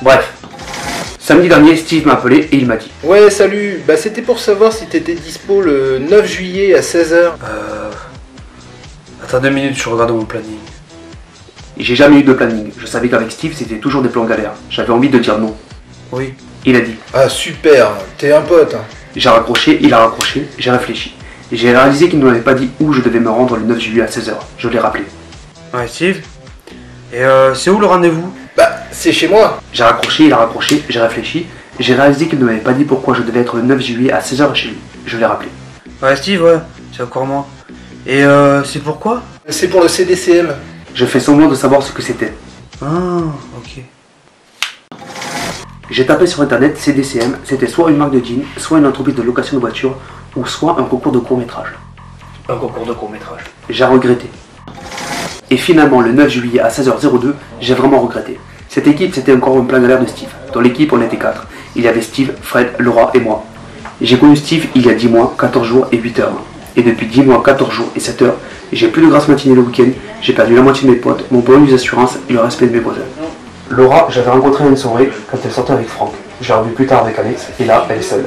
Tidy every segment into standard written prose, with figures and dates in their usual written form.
Bref. Samedi dernier, Steve m'a appelé et il m'a dit. Ouais, salut. Bah, c'était pour savoir si t'étais dispo le 9 juillet à 16h. Attends 2 minutes, je regarde mon planning. J'ai jamais eu de planning. Je savais qu'avec Steve, c'était toujours des plans galères. J'avais envie de dire non. Oui. Il a dit. Ah, super. T'es un pote. J'ai raccroché, il a raccroché, j'ai réfléchi. Et j'ai réalisé qu'il ne m'avait pas dit où je devais me rendre le 9 juillet à 16h. Je l'ai rappelé. Ouais, Steve. Et c'est où le rendez-vous? Bah, c'est chez moi. J'ai raccroché, il a raccroché, j'ai réfléchi. Et j'ai réalisé qu'il ne m'avait pas dit pourquoi je devais être le 9 juillet à 16h chez lui. Je l'ai rappelé. Ouais, Steve, ouais, c'est encore moi. Et c'est pourquoi? C'est pour le CDCM. Je fais semblant de savoir ce que c'était. Ah, ok. J'ai tapé sur internet CDCM, c'était soit une marque de jeans, soit une entreprise de location de voitures, ou soit un concours de court-métrage. Un concours de court-métrage. J'ai regretté. Et finalement, le 9 juillet à 16h02, j'ai vraiment regretté. Cette équipe, c'était encore un plan galère de Steve. Dans l'équipe, on était 4. Il y avait Steve, Fred, Laura et moi. J'ai connu Steve il y a 10 mois, 14 jours et 8 heures. Et depuis 10 mois, 14 jours et 7 heures, j'ai plus de grâce matinée le week-end, j'ai perdu la moitié de mes potes, mon bonus d'assurance et le respect de mes voisins. Laura, j'avais rencontré une soirée quand elle sortait avec Franck. Je l'ai revue plus tard avec Alex, et là, elle est seule.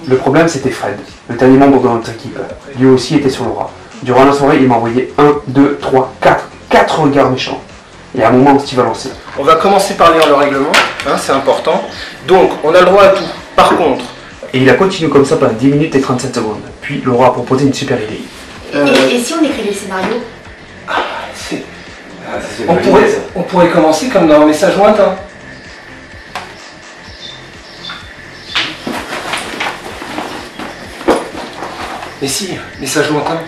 Le problème, c'était Fred, le dernier membre de notre équipe. Lui aussi était sur Laura. Durant la soirée, il m'a envoyé 1, 2, 3, 4 regards méchants. Et à un moment, Steve a lancé. On va commencer par lire le règlement, hein, c'est important. Donc, on a le droit à tout. Par contre... Et il a continué comme ça pendant 10 minutes et 37 secondes. Puis Laura a proposé une super idée. Et si on écrivait le scénario? On pourrait commencer comme dans un message lointain. Mais si, message lointain.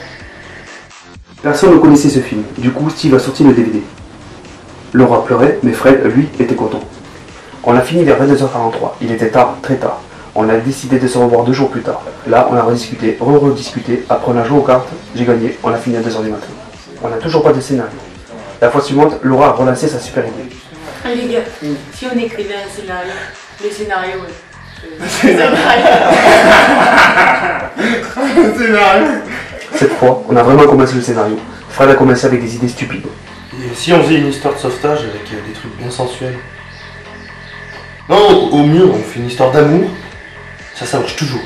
Personne ne connaissait ce film, du coup Steve a sorti le DVD. Laura pleurait, mais Fred, lui, était content. On a fini vers 22h43, il était tard, très tard. On a décidé de se revoir 2 jours plus tard. Là, on a rediscuté, rediscuté, après on a joué aux cartes, j'ai gagné, on a fini à 2h du matin. On n'a toujours pas de scénario. La fois suivante, Laura a relancé sa super idée. Les gars, si on écrivait un scénario, le scénario, Cette fois, on a vraiment commencé le scénario. Fred a commencé avec des idées stupides. Et si on faisait une histoire de sauvetage avec des trucs bien sensuels? Non, au mieux, on fait une histoire d'amour. Ça marche toujours.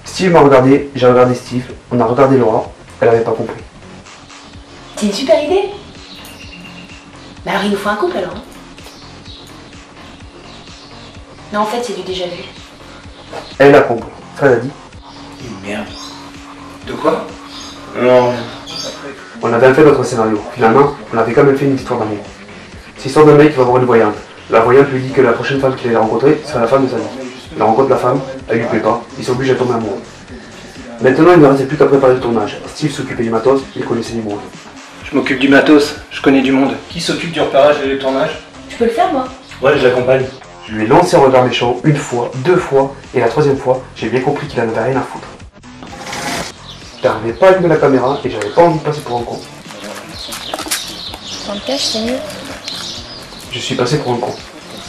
Steve m'a regardé, j'ai regardé Steve, on a regardé Laura, elle n'avait pas compris. c'est une super idée. Bah alors il nous faut un couple alors. Hein. Non en fait c'est du déjà vu. Elle a compris. Fred a dit. Merde. De quoi? Non. On avait fait notre scénario. Finalement, on avait quand même fait une histoire d'amour. C'est l'histoire d'un mec qui va voir une voyante. La voyante lui dit que la prochaine femme qu'il allait rencontrer sera la femme de sa vie. Il rencontre la femme, elle lui plaît pas, il s'oblige à tomber amoureux. Maintenant, il ne restait plus qu'à préparer le tournage. Steve s'occupait du matos, il connaissait du monde. Je m'occupe du matos, je connais du monde. Qui s'occupe du repérage et du tournage? Tu peux le faire moi? Ouais, je l'accompagne. Je lui ai lancé un regard méchant une fois, 2 fois, et la 3e fois, j'ai bien compris qu'il en avait rien à foutre. J'arrivais pas à allumer la caméra et j'avais pas envie de passer pour un con. Quand cache c'est mieux. Je suis passé pour un con.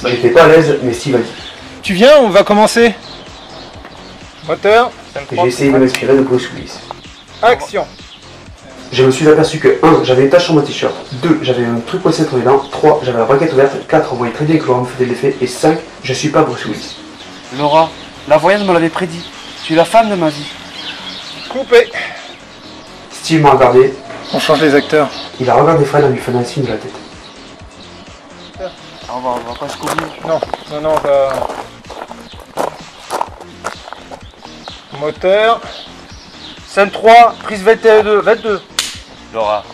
Il était pas à l'aise, mais Steve a dit. Tu viens, on va commencer. Moteur. Et j'ai essayé de m'inspirer de Bruce Willis. Action. Je me suis aperçu que 1. J'avais une tache sur mon t-shirt, 2. J'avais un truc coincé entre les dents, 3. J'avais la braquette ouverte, 4. On voyait très bien que Laura me faisait de l'effet, et 5. Je suis pas Bruce Willis. Laura, la voyante me l'avait prédit. Tu es la femme de ma vie. Coupé. Steve m'a regardé, On change les acteurs. il a regardé Fred en lui faisant un signe de la tête. On va pas se couvrir. Non, on va... Moteur. Scène 3, prise 22. Laura,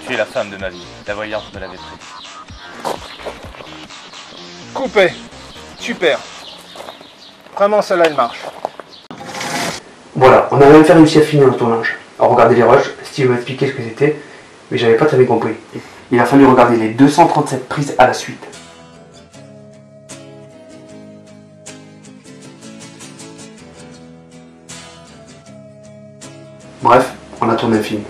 tu es la femme de ma vie. La voyante me l'avait prédit. Coupé. Super. Vraiment, celle-là, elle marche. Voilà, on avait enfin réussi à finir le tournage. À regarder les rushs, Steve m'a expliqué ce que c'était, mais j'avais pas très bien compris. Il a fallu regarder les 237 prises à la suite. Bref, on a tourné un film.